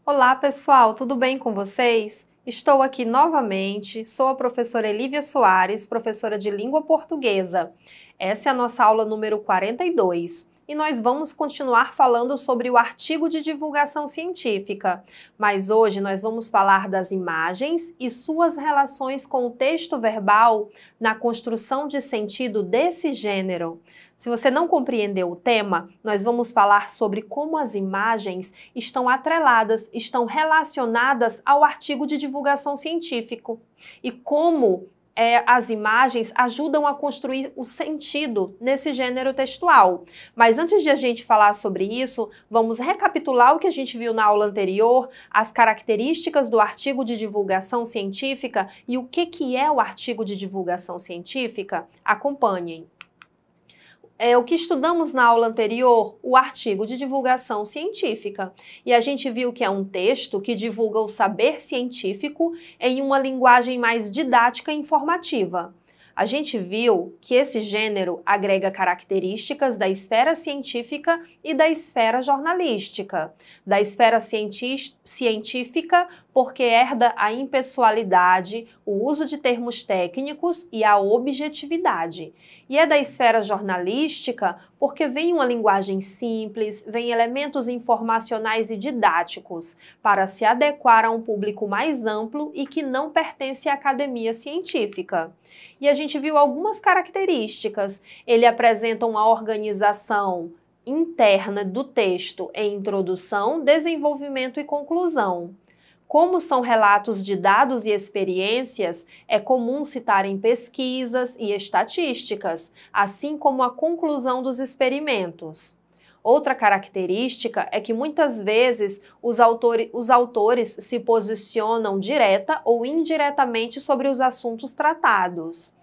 Olá, pessoal, tudo bem com vocês? Estou aqui novamente, sou a professora Elívia Soares, professora de língua portuguesa. Essa é a nossa aula número 42 e nós vamos continuar falando sobre o artigo de divulgação científica, mas hoje nós vamos falar das imagens e suas relações com o texto verbal na construção de sentido desse gênero. Se você não compreendeu o tema, nós vamos falar sobre como as imagens estão atreladas, estão relacionadas ao artigo de divulgação científico e como as imagens ajudam a construir o sentido nesse gênero textual. Mas antes de a gente falar sobre isso, vamos recapitular o que a gente viu na aula anterior, as características do artigo de divulgação científica e o que é o artigo de divulgação científica? Acompanhem. O que estudamos na aula anterior, o artigo de divulgação científica. E a gente viu que é um texto que divulga o saber científico em uma linguagem mais didática e informativa. A gente viu que esse gênero agrega características da esfera científica e da esfera jornalística. Da esfera científica, porque herda a impessoalidade, o uso de termos técnicos e a objetividade. E é da esfera jornalística, porque vem uma linguagem simples, vem elementos informacionais e didáticos, para se adequar a um público mais amplo e que não pertence à academia científica. E a gente viu algumas características. Ele apresenta uma organização interna do texto em introdução, desenvolvimento e conclusão. Como são relatos de dados e experiências, é comum citarem pesquisas e estatísticas, assim como a conclusão dos experimentos. Outra característica é que muitas vezes os autores se posicionam direta ou indiretamente sobre os assuntos tratados.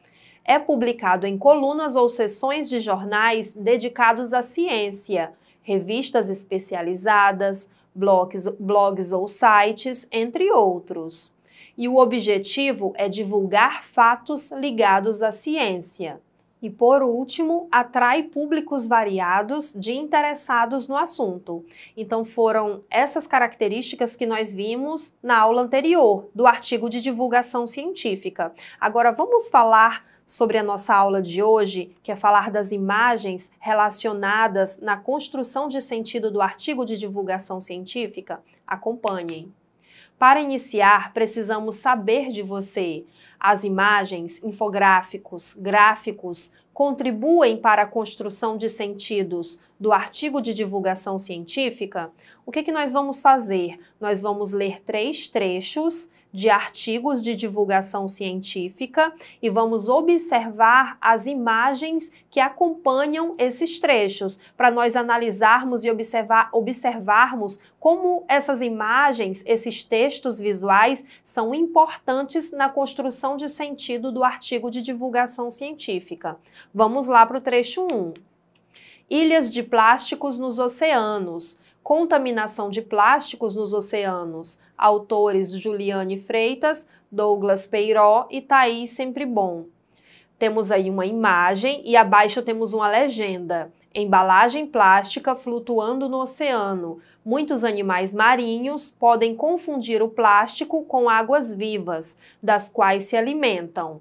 É publicado em colunas ou seções de jornais dedicados à ciência, revistas especializadas, blogs ou sites, entre outros. E o objetivo é divulgar fatos ligados à ciência. E, por último, atrai públicos variados de interessados no assunto. Então, foram essas características que nós vimos na aula anterior, do artigo de divulgação científica. Agora, vamos falar sobre a nossa aula de hoje, que é falar das imagens relacionadas na construção de sentido do artigo de divulgação científica? Acompanhem. Para iniciar, precisamos saber de você. As imagens, infográficos, gráficos contribuem para a construção de sentidos do artigo de divulgação científica? O que nós vamos fazer? Nós vamos ler 3 trechos de artigos de divulgação científica e vamos observar as imagens que acompanham esses trechos, para nós analisarmos e observarmos como essas imagens, esses textos visuais são importantes na construção de sentido do artigo de divulgação científica. Vamos lá para o trecho 1. Ilhas de plásticos nos oceanos. Contaminação de plásticos nos oceanos. Autores Juliane Freitas, Douglas Peiró e Thaís Sempribon. Temos aí uma imagem e abaixo temos uma legenda. Embalagem plástica flutuando no oceano. Muitos animais marinhos podem confundir o plástico com águas vivas, das quais se alimentam.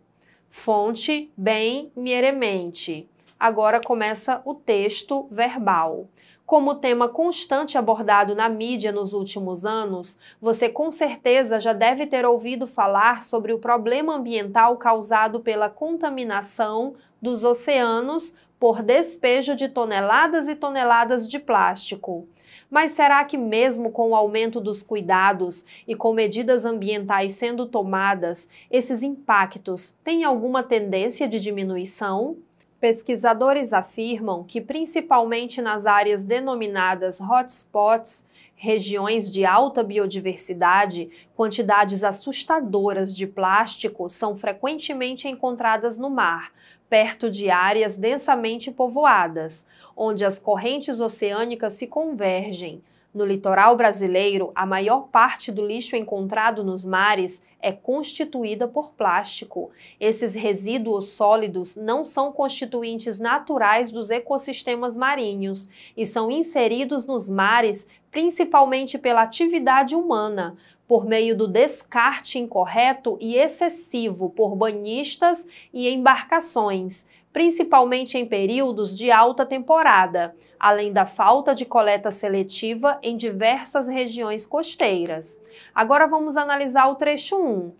Fonte bem Mieremente. Agora começa o texto verbal. Como tema constante abordado na mídia nos últimos anos, você com certeza já deve ter ouvido falar sobre o problema ambiental causado pela contaminação dos oceanos por despejo de toneladas e toneladas de plástico. Mas será que mesmo com o aumento dos cuidados e com medidas ambientais sendo tomadas, esses impactos têm alguma tendência de diminuição? Pesquisadores afirmam que, principalmente nas áreas denominadas hotspots, regiões de alta biodiversidade, quantidades assustadoras de plástico são frequentemente encontradas no mar, perto de áreas densamente povoadas, onde as correntes oceânicas se convergem. No litoral brasileiro, a maior parte do lixo encontrado nos mares é constituída por plástico. Esses resíduos sólidos não são constituintes naturais dos ecossistemas marinhos e são inseridos nos mares principalmente pela atividade humana, por meio do descarte incorreto e excessivo por banhistas e embarcações, principalmente em períodos de alta temporada, além da falta de coleta seletiva em diversas regiões costeiras. Agora vamos analisar o trecho 1.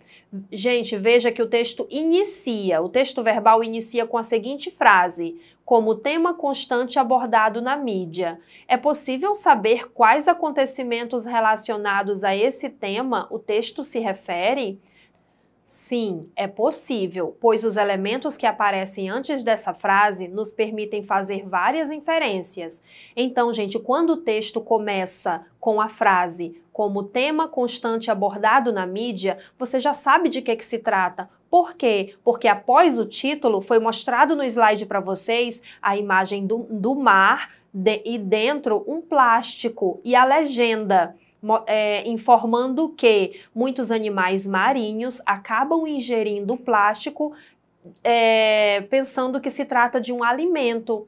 Gente, veja que o texto verbal inicia com a seguinte frase: como tema constante abordado na mídia. É possível saber quais acontecimentos relacionados a esse tema o texto se refere? Sim, é possível, pois os elementos que aparecem antes dessa frase nos permitem fazer várias inferências. Então, gente, quando o texto começa com a frase como tema constante abordado na mídia, você já sabe de que se trata. Por quê? Porque após o título foi mostrado no slide para vocês a imagem do mar e dentro um plástico e a legenda. Informando que muitos animais marinhos acabam ingerindo plástico pensando que se trata de um alimento,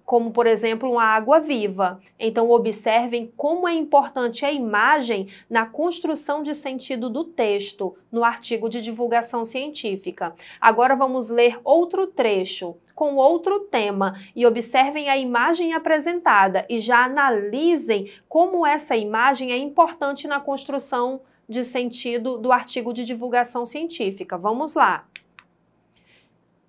como, por exemplo, uma água-viva. Então, observem como é importante a imagem na construção de sentido do texto, no artigo de divulgação científica. Agora vamos ler outro trecho, com outro tema, e observem a imagem apresentada e já analisem como essa imagem é importante na construção de sentido do artigo de divulgação científica. Vamos lá.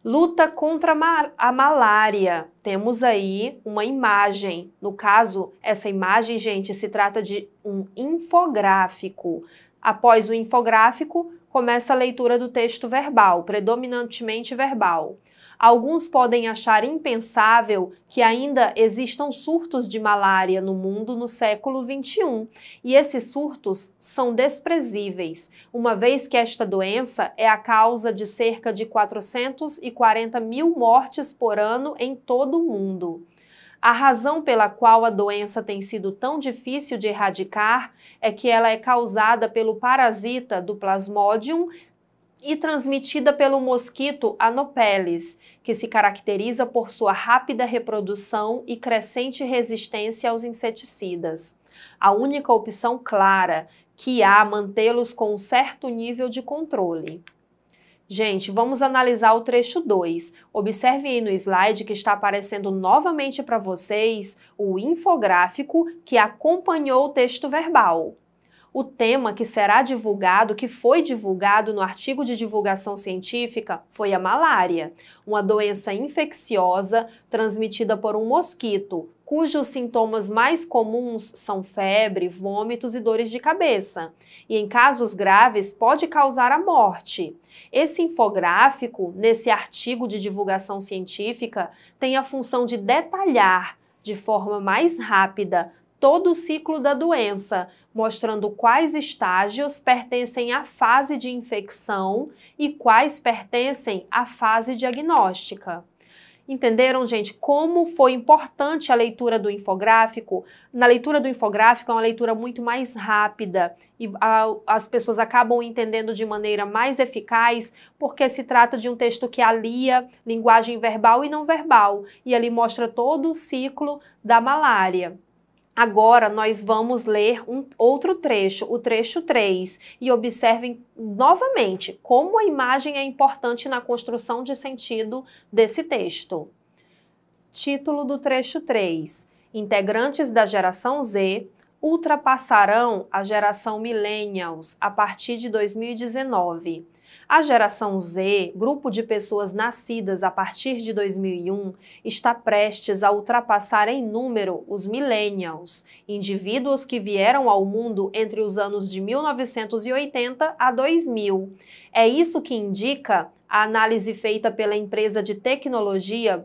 Luta contra a malária. Temos aí uma imagem. No caso, essa imagem, gente, se trata de um infográfico. Após o infográfico, começa a leitura do texto verbal, predominantemente verbal. Alguns podem achar impensável que ainda existam surtos de malária no mundo no século XXI, e esses surtos são desprezíveis, uma vez que esta doença é a causa de cerca de 440 mil mortes por ano em todo o mundo. A razão pela qual a doença tem sido tão difícil de erradicar é que ela é causada pelo parasita do Plasmodium e transmitida pelo mosquito Anopheles, que se caracteriza por sua rápida reprodução e crescente resistência aos inseticidas. A única opção clara que há mantê-los com um certo nível de controle. Gente, vamos analisar o trecho 2. Observe aí no slide que está aparecendo novamente para vocês o infográfico que acompanhou o texto verbal. O tema que será divulgado, que foi divulgado no artigo de divulgação científica, foi a malária, uma doença infecciosa transmitida por um mosquito, cujos sintomas mais comuns são febre, vômitos e dores de cabeça. E em casos graves pode causar a morte. Esse infográfico, nesse artigo de divulgação científica, tem a função de detalhar de forma mais rápida todo o ciclo da doença, mostrando quais estágios pertencem à fase de infecção e quais pertencem à fase diagnóstica. Entenderam, gente, como foi importante a leitura do infográfico? Na leitura do infográfico é uma leitura muito mais rápida e as pessoas acabam entendendo de maneira mais eficaz porque se trata de um texto que alia linguagem verbal e não verbal e ali mostra todo o ciclo da malária. Agora, nós vamos ler outro trecho, o trecho 3, e observem novamente como a imagem é importante na construção de sentido desse texto. Título do trecho 3. Integrantes da geração Z ultrapassarão a geração Millennials a partir de 2019. A geração Z, grupo de pessoas nascidas a partir de 2001, está prestes a ultrapassar em número os millennials, indivíduos que vieram ao mundo entre os anos de 1980 a 2000. É isso que indica a análise feita pela empresa de tecnologia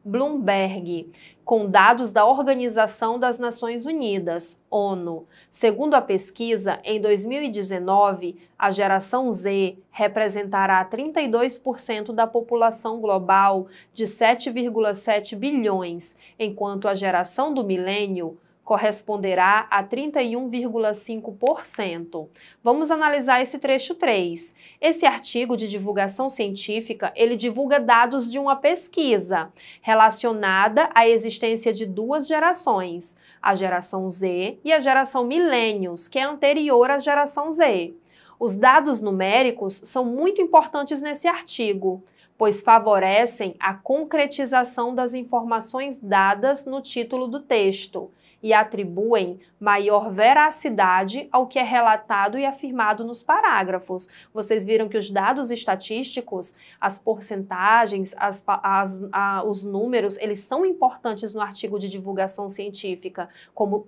Bloomberg, com dados da Organização das Nações Unidas, ONU. Segundo a pesquisa, em 2019, a geração Z representará 32% da população global de 7,7 bilhões, enquanto a geração do milênio corresponderá a 31,5%. Vamos analisar esse trecho 3. Esse artigo de divulgação científica, ele divulga dados de uma pesquisa relacionada à existência de duas gerações, a geração Z e a geração Millennials, que é anterior à geração Z. Os dados numéricos são muito importantes nesse artigo, pois favorecem a concretização das informações dadas no título do texto e atribuem maior veracidade ao que é relatado e afirmado nos parágrafos. Vocês viram que os dados estatísticos, as porcentagens, os números, eles são importantes no artigo de divulgação científica,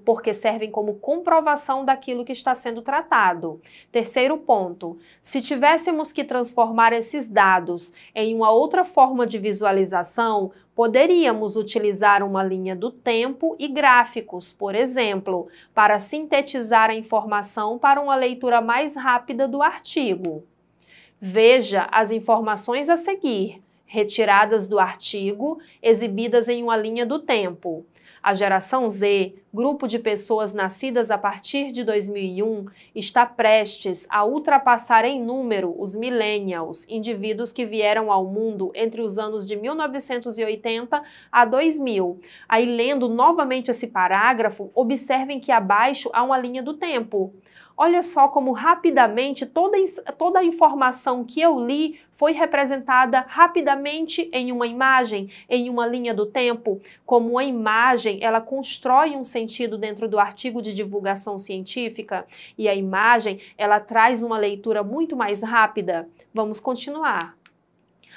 porque servem como comprovação daquilo que está sendo tratado. Terceiro ponto, se tivéssemos que transformar esses dados em uma outra forma de visualização, poderíamos utilizar uma linha do tempo e gráficos, por exemplo, para sintetizar a informação para uma leitura mais rápida do artigo. Veja as informações a seguir, retiradas do artigo, exibidas em uma linha do tempo. A geração Z, grupo de pessoas nascidas a partir de 2001, está prestes a ultrapassar em número os millennials, indivíduos que vieram ao mundo entre os anos de 1980 a 2000. Aí, lendo novamente esse parágrafo, observem que abaixo há uma linha do tempo. Olha só como rapidamente toda a informação que eu li foi representada rapidamente em uma imagem, em uma linha do tempo. Como a imagem, ela constrói um sentido dentro do artigo de divulgação científica e a imagem, ela traz uma leitura muito mais rápida. Vamos continuar.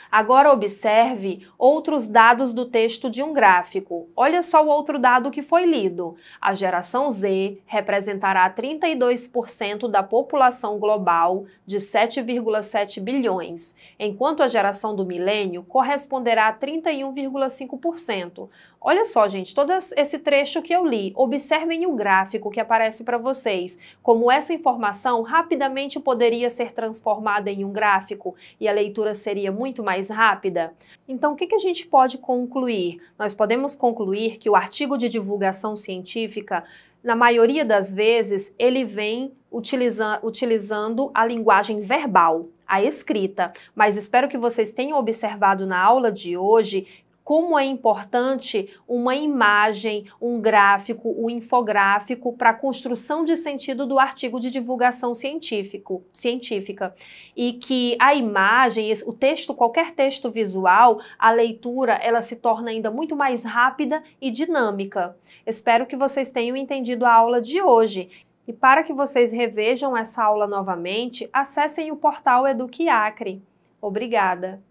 Agora observe outros dados do texto de um gráfico. Olha só o outro dado que foi lido. A geração Z representará 32% da população global de 7,7 bilhões, enquanto a geração do milênio corresponderá a 31,5%. Olha só, gente, todo esse trecho que eu li, observem o gráfico que aparece para vocês, como essa informação rapidamente poderia ser transformada em um gráfico e a leitura seria muito mais rápida. Então, o que a gente pode concluir? Nós podemos concluir que o artigo de divulgação científica, na maioria das vezes, ele vem utilizando a linguagem verbal, a escrita, mas espero que vocês tenham observado na aula de hoje como é importante uma imagem, um gráfico, um infográfico para a construção de sentido do artigo de divulgação científica. E que a imagem, o texto, qualquer texto visual, a leitura, ela se torna ainda muito mais rápida e dinâmica. Espero que vocês tenham entendido a aula de hoje. E para que vocês revejam essa aula novamente, acessem o portal Eduque Acre. Obrigada!